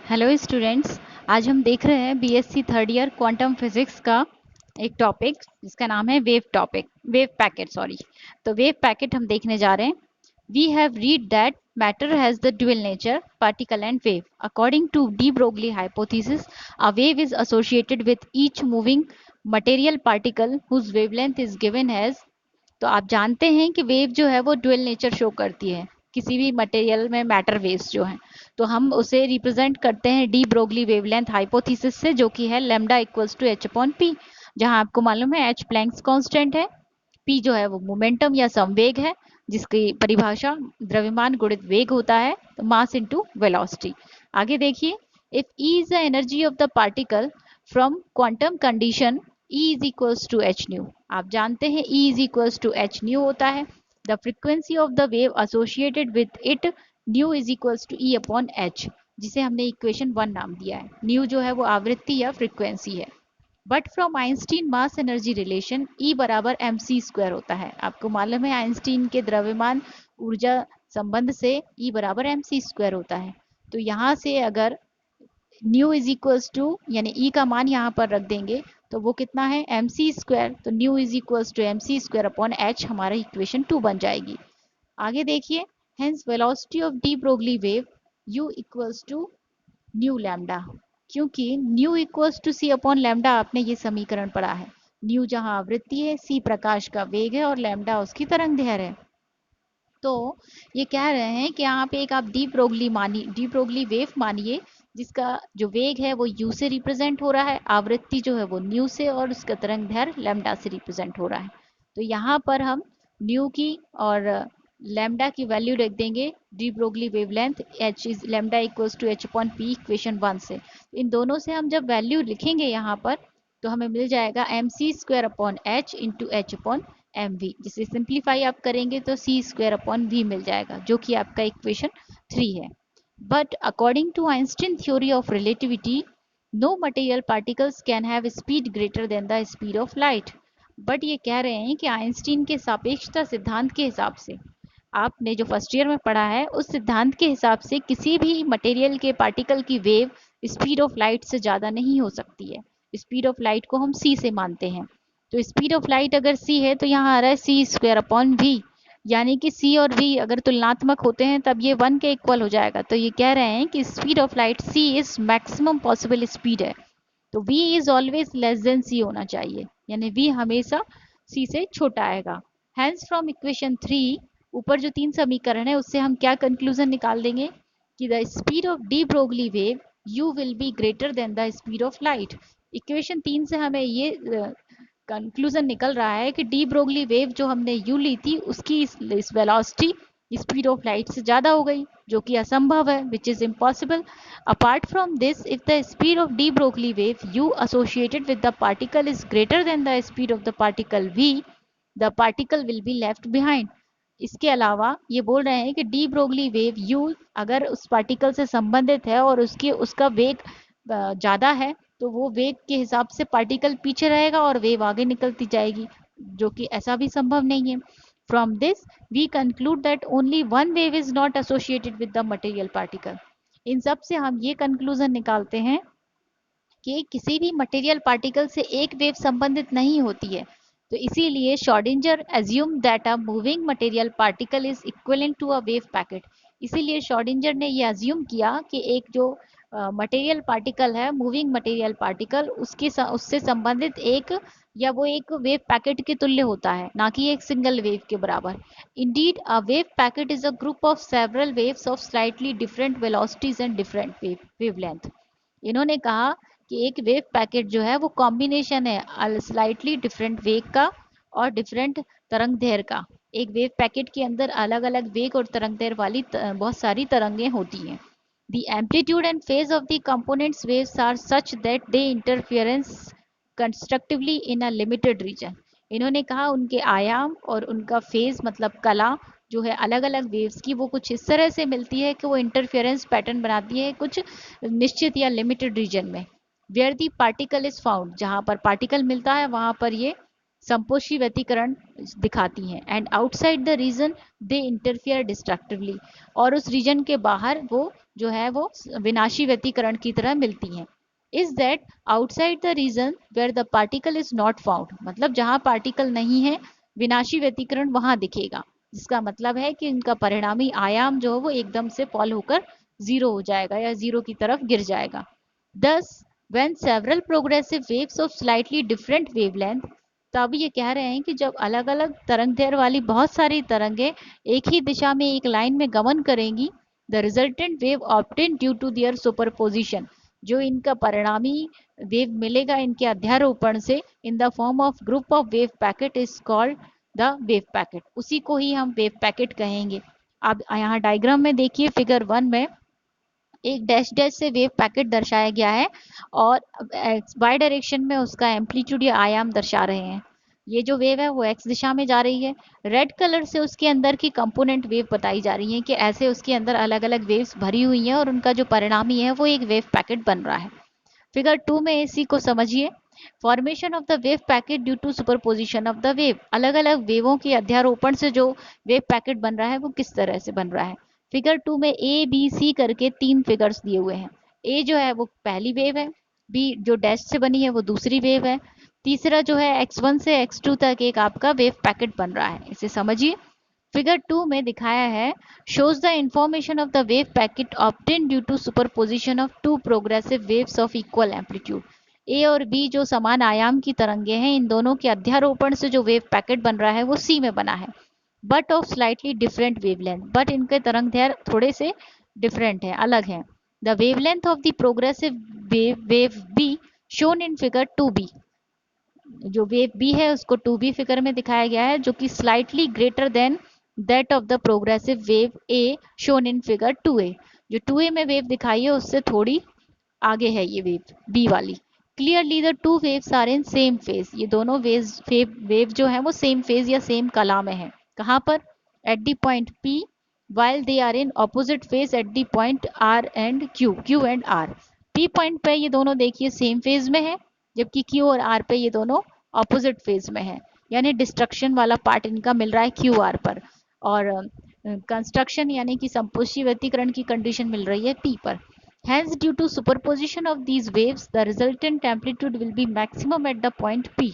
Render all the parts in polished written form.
Hello students. आज हम देख रहे हैं BSc third year quantum physics का एक टॉपिक जिसका नाम है वेव पैकेट सॉरी। तो वेव पैकेट हम देखने जा रहे हैं। We have read that matter has the dual nature particle and wave. According to de Broglie hypothesis a wave is associated with each moving material particle whose wavelength is given has. तो आप जानते हैं कि wave जो है वो dual nature show करती है किसी भी मटेरियल में, मैटर वेव्स जो हैं। तो हम उसे रिप्रेजेंट करते हैं डी ब्रोगली वेवलेंथ हाइपोथेसिस से, जो कि है lambda equals to H upon P, जहां आपको मालूम है एच प्लैंक्स कांस्टेंट है, पी जो है वो मोमेंटम या संवेग है, जिसकी परिभाषा द्रव्यमान गुणित वेग होता है, तो मास इनटू वेलोसिटी। आगे देखिए, if E is the energy of the particle from quantum condition E is equals to h nu। आप जानते हैं E is equals to h nu होता है। The frequency of the wave associated with it nu is equals to E upon h, जिसे हमने equation 1 नाम दिया है। न्यू जो है वो आवृत्ति या फ्रीक्वेंसी है। But from Einstein mass energy relation E बराबर एम सी स्क्वायर होता है। आपको मालूम है आइंस्टीन के द्रव्यमान ऊर्जा संबंध से E बराबर एम सी स्क्वायर होता है। तो यहाँ से अगर न्यू इज इक्वल्स टू यानी ई का मान यहाँ पर रख देंगे तो वो कितना है एम सी स्क्वायर। तो nu is equals to M C square upon H हमारा इक्वेशन 2 बन जाएगी। आगे देखिए, hence velocity of de Broglie wave u equals to nu lambda, क्योंकि nu equals to C upon lambda आपने ये समीकरण पढ़ा है। न्यू जहां आवृत्ति है, सी प्रकाश का वेग है और लैम्डा उसकी तरंग दैर्घ्य है। तो ये कह रहे हैं कि यहाँ पे एक आप डी ब्रोगली वेव मानिए, जिसका जो वेग है वो u से रिप्रेजेंट हो रहा है, आवृत्ति जो है वो न्यू से, और उसका तरंग दैर्घ्य लैम्डा से रिप्रेजेंट हो रहा है। तो यहाँ पर हम न्यू की और लैम्डा की वैल्यू रख देंगे। De Broglie wavelength h is lambda equals to h upon p equation 1 से। इन दोनों से हम जब वैल्यू लिखेंगे यहाँ पर तो हमें मिल जाएगा एम सी square upon h into h upon m v, जिसे सिंप्लीफाई आप करेंगे तो सी स्क्वायर अपॉन वी मिल जाएगा, जो कि आपका इक्वेशन 3 है। But according to Einstein theory of relativity no material particles can have speed greater than the speed of light. But ये कह रहे हैं कि आइंस्टीन के सापेक्षता सिद्धांत के हिसाब से, आपने जो फर्स्ट ईयर में पढ़ा है उस सिद्धांत के हिसाब से किसी भी मटेरियल के पार्टिकल की वेव स्पीड ऑफ लाइट से ज़्यादा नहीं हो सकती है। स्पीड ऑफ लाइट को हम सी से मानते हैं। तो स्पीड ऑफ लाइट अगर सी है तो यहाँ आ रहा है सी स्क्वायर अपॉन वी, यानी कि सी और वी अगर तुलनात्मक होते हैं तब ये 1 के इक्वल हो जाएगा। तो ये कह रहे हैं कि speed of light C is maximum possible speed है। तो v is always less than C होना चाहिए, यानी v हमेशा c से छोटा आएगा। हैंस फ्रॉम इक्वेशन 3, ऊपर जो 3 समीकरण है उससे हम क्या कंक्लूजन निकाल देंगे कि the speed of de Broglie wave u will be greater than the speed of light. Equation 3 से हमें ये कंक्लूजन निकल रहा है कि डी ब्रोगली वेव जो हमने u ली थी उसकी इस वेलोसिटी स्पीड ऑफ लाइट से ज़्यादा हो गई, जो कि असंभव है, which is impossible. Apart from this, if the speed of de Broglie wave u associated with the particle is greater than the speed of the particle v, the particle will be left behind। इसके अलावा ये बोल रहे हैं कि D Broglie wave u अगर उस particle से संबंधित है और उसका वेग ज़्यादा है तो वो वेग के हिसाब से पार्टिकल पीछे रहेगा और वेव आगे निकलती जाएगी, जो कि ऐसा भी संभव नहीं है। From this, we conclude that only one wave is not associated with the material particle। इन सब से हम ये कंक्लूजन निकालते हैं कि किसी भी मटेरियल पार्टिकल से एक वेव संबंधित नहीं होती है। तो इसीलिए Schrodinger assume that a moving material particle is equivalent to a wave packet. इसीलिए शॉर्डिंजर ने ये एज्यूम किया कि एक जो मटेरियल पार्टिकल है, मूविंग मटेरियल पार्टिकल, उससे संबंधित एक या वो एक वेव पैकेट के तुल्य होता है, ना कि एक सिंगल वेव के बराबर। Indeed a wave packet is a group of several waves of slightly different velocities and different wavelength. इन्होंने कहा कि एक वेव पैकेट जो है वो कॉम्बिनेशन है स्लाइटली डिफरेंट वेग का और डिफरेंट तरंग दैर्घ्य का। एक वेव पैकेट के अंदर अलग अलग वेग और तरंग दैर्घ्य वाली बहुत सारी तरंगें होती हैं। The amplitude and phase of the components waves are such that they interference constructively in a limited region। इन्होंने कहा उनके आयाम और उनका फेज मतलब कला जो है अलग अलग वेव्स की, वो कुछ इस तरह से मिलती है कि वो इंटरफेरेंस पैटर्न बनाती है कुछ निश्चित या लिमिटेड रीजन में। Where the particle is found, जहाँ पर पार्टिकल मिलता है वहाँ पर ये संपोषी व्यतिकरण दिखाती हैं, and outside the region they interfere destructively, और उस रीजन के बाहर वो जो है वो विनाशी व्यतिकरण की तरह मिलती हैं। Is that outside the region where the particle is not found, मतलब जहां पार्टिकल नहीं है विनाशी व्यतिकरण वहां दिखेगा, जिसका मतलब है कि इनका परिणामी आयाम जो है वो एकदम से फॉल होकर जीरो हो जाएगा या जीरो की तरफ गिर जाएगा। Thus, when several progressive waves of slightly different wavelength, तब ये कह रहे हैं कि जब अलग अलग तरंग दैर्घ्य वाली बहुत सारी तरंगें एक ही दिशा में एक लाइन में गमन करेंगी, the resultant wave obtain due to their superposition, जो इनका परिणामी वेव मिलेगा इनके अध्यारोपण से in the form of group of wave packet is called the wave packet, उसी को ही हम वेव पैकेट कहेंगे। अब यहाँ डायग्राम में देखिए फिगर 1 में एक डैश डैश से वेव पैकेट दर्शाया गया है और वाई डायरेक्शन में उसका एम्पलीट्यूड या आयाम दर्शा रहे हैं। ये जो वेव है वो एक्स दिशा में जा रही है, रेड कलर से उसके अंदर की कंपोनेंट वेव बताई जा रही है कि ऐसे उसके अंदर अलग अलग वेव्स भरी हुई हैं और उनका जो परिणामी है वो एक वेव पैकेट बन रहा है। फिगर 2 में इसी को समझिए। Formation of the wave packet due to superposition of the wave, अलग अलग वेवों के अध्यारोपण से जो वेव पैकेट बन रहा है वो किस तरह से बन रहा है। फिगर 2 में ए बी सी करके 3 फिगर्स दिए हुए हैं। ए जो है वो पहली वेव है, बी जो डैश से बनी है वो दूसरी वेव है, तीसरा जो है x1 से x2 तक एक आपका वेव पैकेट बन रहा है, इसे समझिए। फिगर 2 में दिखाया है shows the information of the wave packet obtained due to superposition of two progressive waves of equal amplitude। ए और बी जो समान आयाम की तरंगे हैं, इन दोनों के अध्यारोपण से जो वेव पैकेट बन रहा है वो सी में बना है, but of slightly different wavelength, but इनके तरंग दैर्घ्य थोड़े से डिफरेंट है, अलग है। The wavelength of the progressive wave be shown in figure 2b, जो वेव बी है उसको 2b फिगर में दिखाया गया है, जो कि slightly greater than that of the progressive wave A shown in figure 2a। जो 2a में वेव दिखाई है उससे थोड़ी आगे है ये वेव बी वाली। Clearly the two waves are in same phase, ये दोनों वेव जो है वो सेम फेज या सेम कला में है। कहाँ पर? Eight the point P while they are in opposite phase at the point R and Q and R। P point पे ये दोनों देखिए सेम फेज में है, जबकि Q और R पे ये दोनों ऑपोजिट फेज में है, यानी डिस्ट्रक्शन वाला पार्ट इनका मिल रहा है QR पर, और कंस्ट्रक्शन यानी कि संपोषी व्यतिकरण की कंडीशन मिल रही है P पर। Hence, due to superposition of these waves, the resultant amplitude will be maximum at the point P।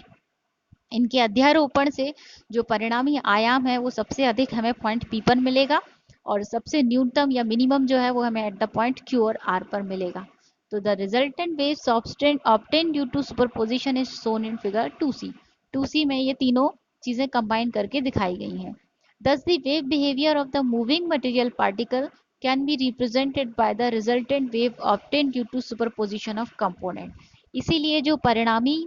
इनके अध्यारोपण से जो परिणामी आयाम है वो सबसे अधिक हमें पॉइंट P पर मिलेगा, और सबसे न्यूनतम या मिनिमम जो है वो हमें एट द पॉइंट Q और R पर मिलेगा। तो the resultant waves obtain due to superposition is shown in figure 2C। 2C में ये तीनों चीजें कंबाइन करके दिखाई गई हैं। Thus, the wave behavior of the moving material particle can be represented by the resultant wave obtained due to superposition of component। इसीलिए जो परिणामी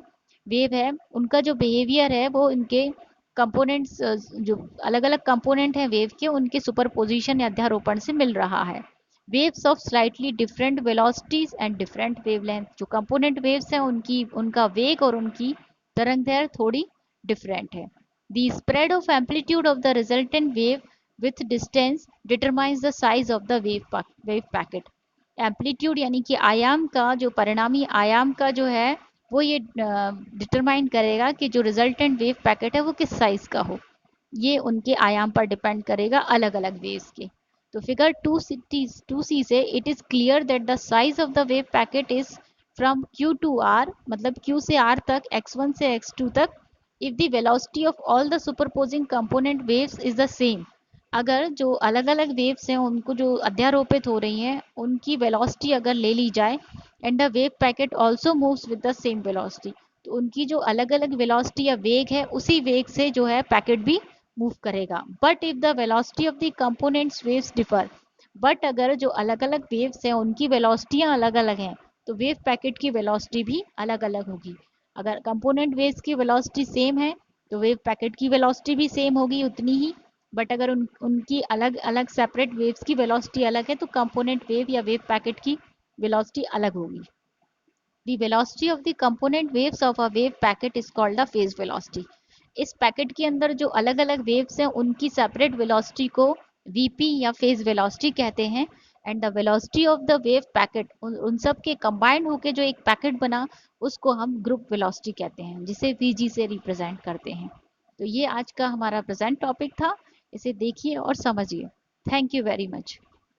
वेव है उनका जो बिहेवियर है वो इनके कंपोनेंट्स, जो अलग अलग कंपोनेंट हैं वेव के, उनके सुपरपोजिशन या अध्यारोपण से मिल रहा है। Waves of slightly different velocities and different wavelength, जो कंपोनेंट वेव्स हैं उनका वेग और उनकी तरंगदैर्घ्य थोड़ी डिफरेंट है। The spread of amplitude of the resultant wave with distance determines the size of the wave packet। Amplitude यानी कि आयाम का, जो परिणामी आयाम का जो है वो ये डिटरमाइन करेगा कि जो रिजल्टेंट वेव पैकेट है वो किस साइज का हो, ये उनके आयाम पर डिपेंड करेगा अलग अलग वेव्स के। तो फिगर 2C से it is clear that the size of the wave packet is from Q to R, मतलब Q से R तक, x1 से x2 तक, if the velocity of all the superposing component waves is the same। अगर जो अलग अलग waves हैं उनको जो अध्यारोपित हो रही हैं उनकी वेलोसिटी अगर ले ली जाए, and the wave packet also moves with the same velocity, तो उनकी जो अलग अलग वेलोसिटी या वेग है उसी वेग से जो है पैकेट भी मूव करेगा। But if the velocity of the components waves differ, but अगर जो अलग अलग वेव्स हैं उनकी वेलोसिटियाँ अलग अलग हैं तो वेव पैकेट की वेलोसिटी भी अलग अलग होगी। अगर कंपोनेंट वेव्स की वेलोसिटी सेम है तो वेव पैकेट की वेलोसिटी भी सेम होगी उतनी ही, बट अगर उनकी अलग अलग सेपरेट वेव्स की वेलोसिटी अलग है तो कंपोनेंट वेव या वेव पैकेट की वेलोसिटी अलग होगी। The velocity of the component waves of a wave packet is called the phase velocity। इस पैकेट के अंदर जो अलग अलग वेव्स हैं उनकी सेपरेट वेलोसिटी को VP या फेज वेलोसिटी कहते हैं। And the velocity of the wave packet, उन सब के कंबाइंड होके जो एक पैकेट बना उसको हम ग्रुप वेलोसिटी कहते हैं, जिसे vg से रिप्रेजेंट करते हैं। तो ये आज का हमारा प्रेजेंट टॉपिक था, इसे देखिए और समझिए। Thank you very much.